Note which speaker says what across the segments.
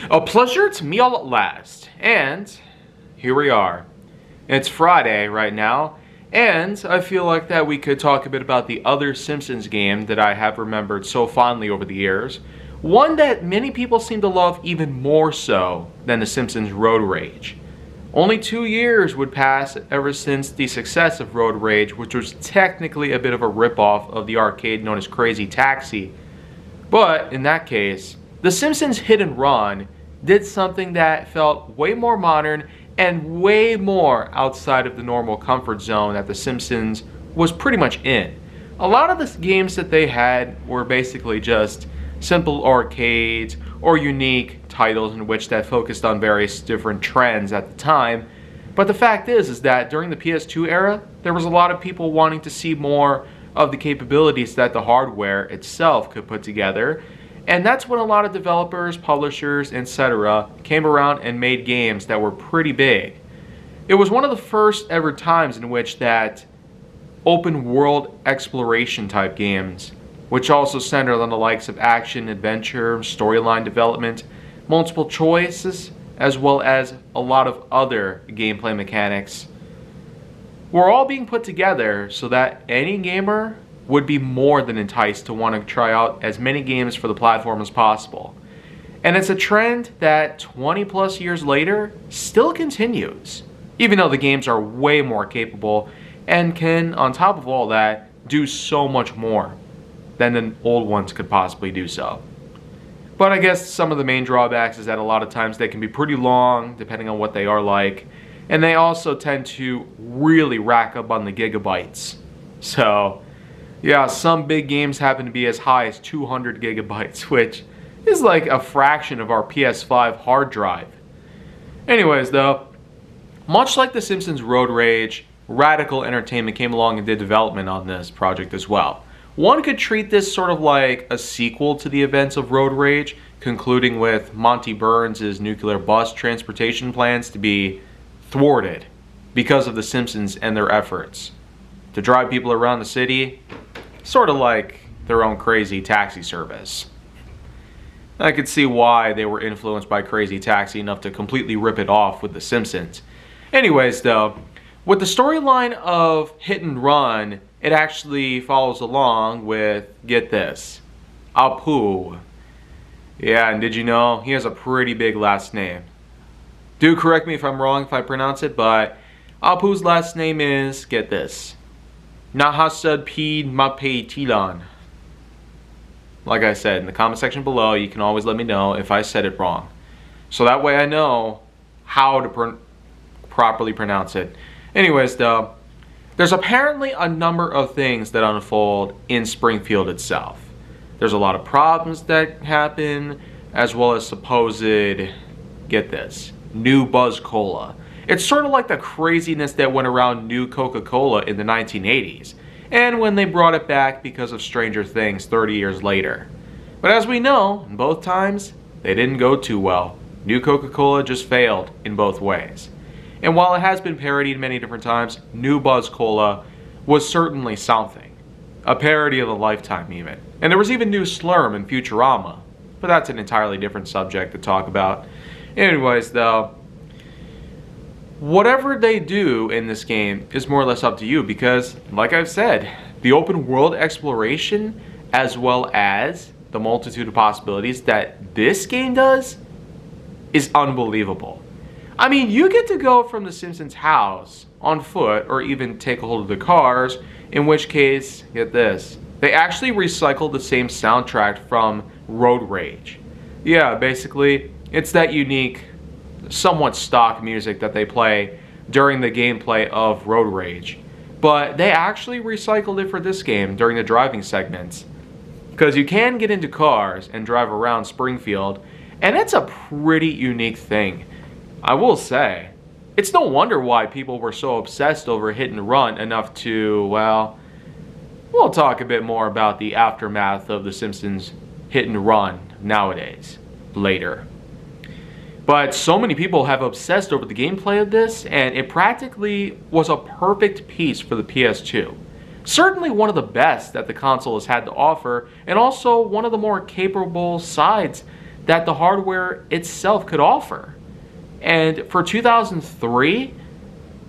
Speaker 1: A pleasure to meet all at last. And here we are. It's Friday right now, and I feel like that we could talk a bit about the other Simpsons game that I have remembered so fondly over the years. One that many people seem to love even more so than the Simpsons Road Rage. Only 2 years would pass ever since the success of Road Rage, which was technically a bit of a ripoff of the arcade known as Crazy Taxi. But in that case, The Simpsons Hit and Run did something that felt way more modern and way more outside of the normal comfort zone that The Simpsons was pretty much in. A lot of the games that they had were basically just simple arcades or unique titles in which that focused on various different trends at the time. But the fact is that during the PS2 era, there was a lot of people wanting to see more of the capabilities that the hardware itself could put together. And that's when a lot of developers, publishers, etc. came around and made games that were pretty big. It was one of the first ever times in which that open world exploration type games, which also centered on the likes of action, adventure, storyline development, multiple choices, as well as a lot of other gameplay mechanics, were all being put together so that any gamer would be more than enticed to want to try out as many games for the platform as possible. And it's a trend that 20 plus years later still continues, even though the games are way more capable and can, on top of all that, do so much more than the old ones could possibly do so. But I guess some of the main drawbacks is that a lot of times they can be pretty long, depending on what they are like, and they also tend to really rack up on the gigabytes. So, yeah, some big games happen to be as high as 200 gigabytes, which is like a fraction of our PS5 hard drive. Anyways, though, much like The Simpsons Road Rage, Radical Entertainment came along and did development on this project as well. One could treat this sort of like a sequel to the events of Road Rage, concluding with Monty Burns' nuclear bus transportation plans to be thwarted because of The Simpsons and their efforts to drive people around the city, sort of like their own Crazy Taxi service. I could see why they were influenced by Crazy Taxi enough to completely rip it off with The Simpsons. Anyways, though, with the storyline of Hit and Run, it actually follows along with, get this, Apu. Yeah, and did you know he has a pretty big last name? Do correct me if I'm wrong if I pronounce it, but Apu's last name is, get this, Nahasad P. Mape Tilan. Like I said, in the comment section below, you can always let me know if I said it wrong. So that way I know how to properly pronounce it. Anyways, though, there's apparently a number of things that unfold in Springfield itself. There's a lot of problems that happen, as well as supposed, get this, new Buzz Cola. It's sort of like the craziness that went around New Coca-Cola in the 1980s, and when they brought it back because of Stranger Things 30 years later. But as we know, in both times, they didn't go too well. New Coca-Cola just failed in both ways. And while it has been parodied many different times, New Buzz Cola was certainly something. A parody of a lifetime even. And there was even New Slurm in Futurama, but that's an entirely different subject to talk about. Anyways, though, whatever they do in this game is more or less up to you because, like I've said, the open world exploration as well as the multitude of possibilities that this game does is unbelievable. I mean, you get to go from the Simpsons' house on foot or even take a hold of the cars, in which case, get this, they actually recycled the same soundtrack from Road Rage. Yeah, basically, it's that unique, somewhat stock music that they play during the gameplay of Road Rage. But they actually recycled it for this game during the driving segments. Because you can get into cars and drive around Springfield, and it's a pretty unique thing. I will say, it's no wonder why people were so obsessed over Hit and Run enough to, well, we'll talk a bit more about the aftermath of The Simpsons Hit and Run nowadays, later. But so many people have obsessed over the gameplay of this, and it practically was a perfect piece for the PS2. Certainly one of the best that the console has had to offer, and also one of the more capable sides that the hardware itself could offer. And for 2003,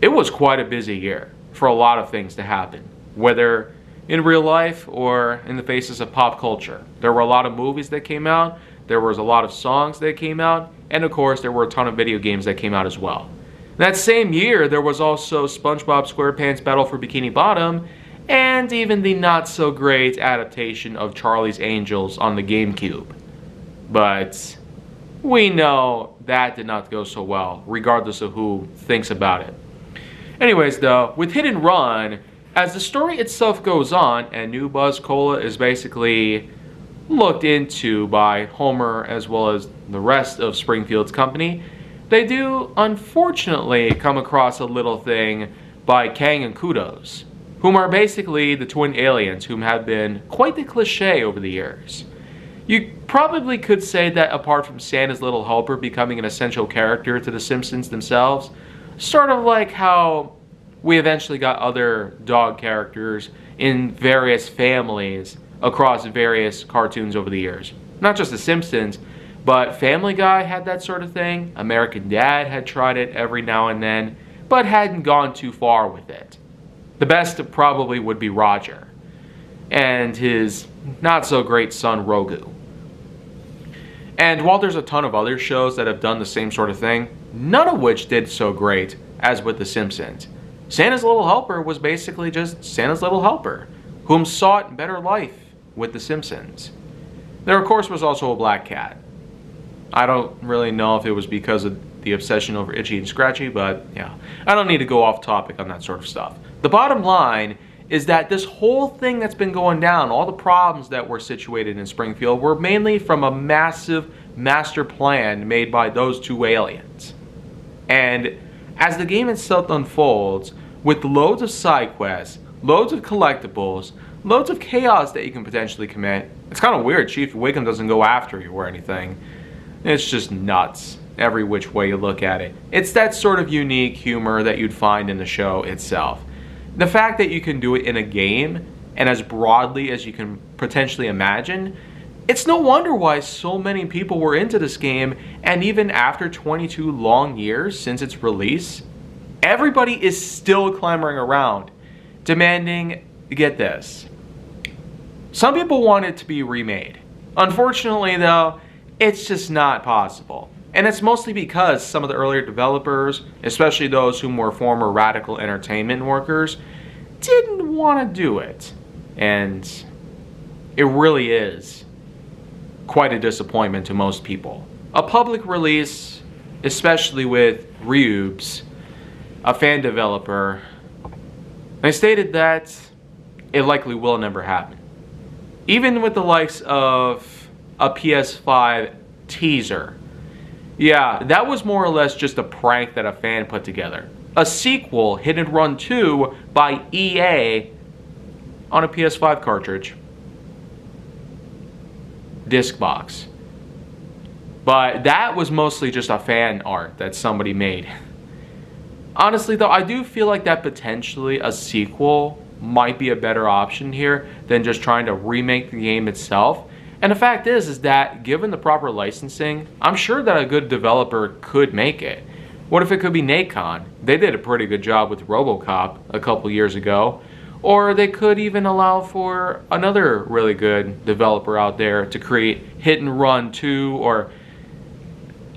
Speaker 1: it was quite a busy year for a lot of things to happen, whether in real life or in the faces of pop culture. There were a lot of movies that came out, there was a lot of songs that came out, and of course there were a ton of video games that came out as well. That same year, there was also SpongeBob SquarePants Battle for Bikini Bottom, and even the not-so-great adaptation of Charlie's Angels on the GameCube. But we know that did not go so well, regardless of who thinks about it. Anyways, though, with Hit and Run, as the story itself goes on, and New Buzz Cola is basically looked into by Homer as well as the rest of Springfield's company, they do unfortunately come across a little thing by Kang and Kudos, whom are basically the twin aliens whom have been quite the cliche over the years. You probably could say that apart from Santa's Little Helper becoming an essential character to the Simpsons themselves, sort of like how we eventually got other dog characters in various families across various cartoons over the years. Not just the Simpsons, but Family Guy had that sort of thing. American Dad had tried it every now and then, but hadn't gone too far with it. The best probably would be Roger and his not-so-great son Rogu. And while there's a ton of other shows that have done the same sort of thing, none of which did so great as with The Simpsons. Santa's Little Helper was basically just Santa's Little Helper, whom sought better life with The Simpsons. There, of course, was also a black cat. I don't really know if it was because of the obsession over Itchy and Scratchy, but yeah, I don't need to go off topic on that sort of stuff. The bottom line is that this whole thing that's been going down, all the problems that were situated in Springfield, were mainly from a massive master plan made by those two aliens. And as the game itself unfolds, with loads of side quests, loads of collectibles, loads of chaos that you can potentially commit, it's kind of weird Chief Wiggum doesn't go after you or anything. It's just nuts, every which way you look at it. It's that sort of unique humor that you'd find in the show itself. The fact that you can do it in a game, and as broadly as you can potentially imagine, it's no wonder why so many people were into this game, and even after 22 long years since its release, everybody is still clamoring around, demanding, get this, some people want it to be remade. Unfortunately though, it's just not possible. And it's mostly because some of the earlier developers, especially those who were former Radical Entertainment workers, didn't want to do it. And it really is quite a disappointment to most people. A public release, especially with Ryubs, a fan developer, they stated that it likely will never happen. Even with the likes of a PS5 teaser, yeah, that was more or less just a prank that a fan put together. A sequel, Hit and Run 2, by EA on a PS5 cartridge. Disc box. But that was mostly just a fan art that somebody made. Honestly though, I do feel like that potentially a sequel might be a better option here than just trying to remake the game itself. And the fact is that given the proper licensing, I'm sure that a good developer could make it. What if it could be Nacon? They did a pretty good job with RoboCop a couple years ago. Or they could even allow for another really good developer out there to create Hit and Run 2, or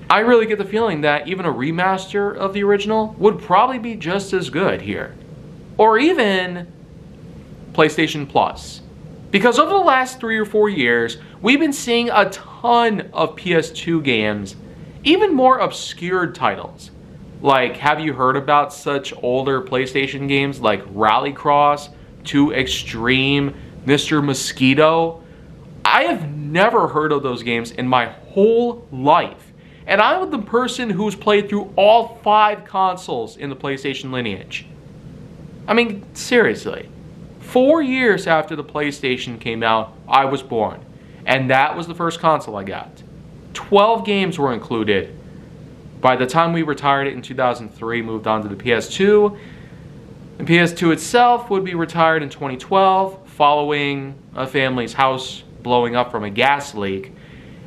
Speaker 1: I really get the feeling that even a remaster of the original would probably be just as good here. Or even PlayStation Plus. Because over the last 3 or 4 years, we've been seeing a ton of PS2 games, even more obscure titles. Like, have you heard about such older PlayStation games like Rallycross, 2 Extreme, Mr. Mosquito? I have never heard of those games in my whole life. And I'm the person who's played through all 5 consoles in the PlayStation lineage. I mean, seriously. 4 years after the PlayStation came out, I was born. And that was the first console I got. 12 games were included. By the time we retired it in 2003, moved on to the PS2. The PS2 itself would be retired in 2012, following a family's house blowing up from a gas leak.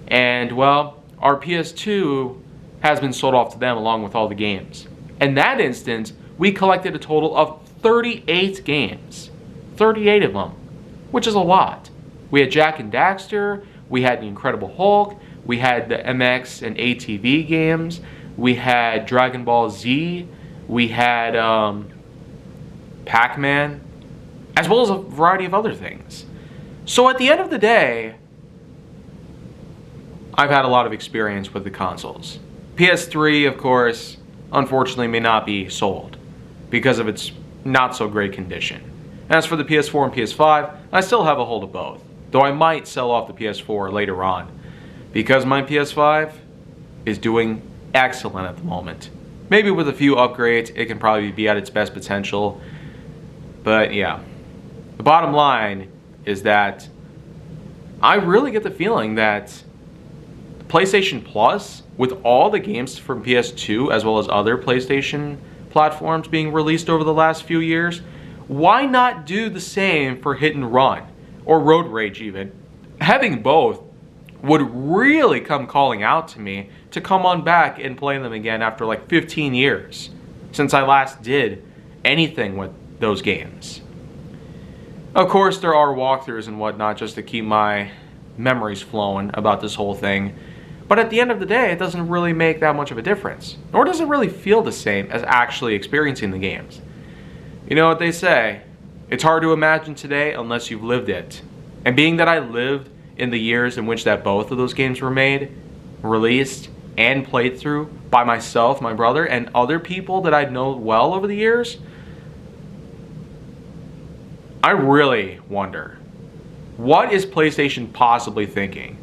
Speaker 1: And, well, our PS2 has been sold off to them along with all the games. In that instance, we collected a total of 38 games. 38 of them, which is a lot. We had Jak and Daxter, we had The Incredible Hulk, we had the MX and ATV games, we had Dragon Ball Z, we had Pac-Man, as well as a variety of other things. So at the end of the day, I've had a lot of experience with the consoles. PS3, of course, unfortunately may not be sold because of its not so great condition. As for the PS4 and PS5, I still have a hold of both, though I might sell off the PS4 later on, because my PS5 is doing excellent at the moment. Maybe with a few upgrades, it can probably be at its best potential, but yeah. The bottom line is that I really get the feeling that PlayStation Plus, with all the games from PS2 as well as other PlayStation platforms being released over the last few years, why not do the same for Hit and Run, or Road Rage even? Having both would really come calling out to me to come on back and play them again after like 15 years since I last did anything with those games. Of course, there are walkthroughs and whatnot just to keep my memories flowing about this whole thing, but at the end of the day, it doesn't really make that much of a difference, nor does it really feel the same as actually experiencing the games. You know what they say, it's hard to imagine today unless you've lived it. And being that I lived in the years in which that both of those games were made, released, and played through by myself, my brother, and other people that I know well over the years, I really wonder, what is PlayStation possibly thinking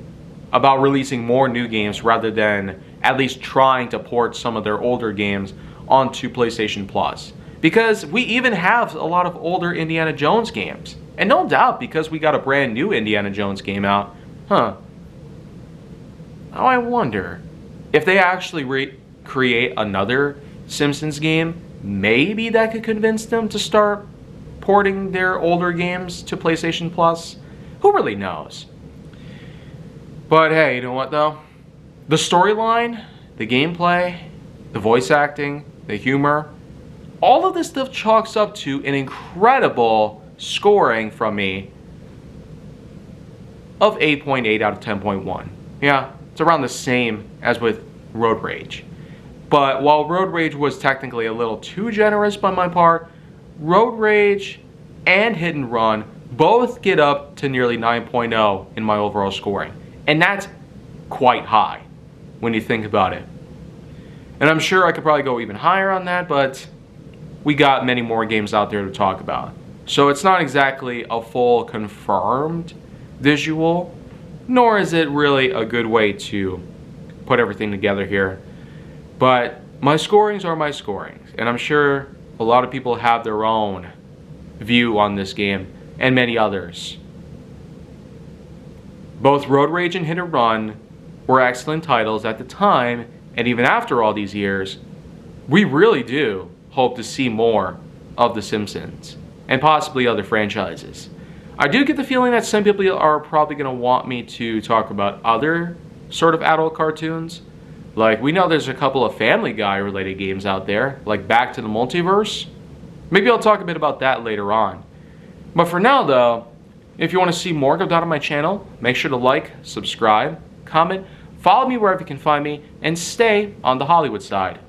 Speaker 1: about releasing more new games rather than at least trying to port some of their older games onto PlayStation Plus? Because we even have a lot of older Indiana Jones games. And no doubt because we got a brand new Indiana Jones game out. Now I wonder if they actually create another Simpsons game, maybe that could convince them to start porting their older games to PlayStation Plus. Who really knows? But hey, you know what though? The storyline, the gameplay, the voice acting, the humor, all of this stuff chalks up to an incredible scoring from me of 8.8 out of 10.1. Yeah, it's around the same as with Road Rage. But while Road Rage was technically a little too generous by my part, Road Rage and Hit and Run both get up to nearly 9.0 in my overall scoring. And that's quite high when you think about it. And I'm sure I could probably go even higher on that, but we got many more games out there to talk about. So it's not exactly a full confirmed visual, nor is it really a good way to put everything together here. But my scorings are my scorings, and I'm sure a lot of people have their own view on this game, and many others. Both Road Rage and Hit and Run were excellent titles at the time, and even after all these years, we really do hope to see more of The Simpsons, and possibly other franchises. I do get the feeling that some people are probably going to want me to talk about other sort of adult cartoons. Like, we know there's a couple of Family Guy related games out there, like Back to the Multiverse. Maybe I'll talk a bit about that later on. But for now though, if you want to see more go down on my channel, make sure to like, subscribe, comment, follow me wherever you can find me, and stay on the Hollywood side.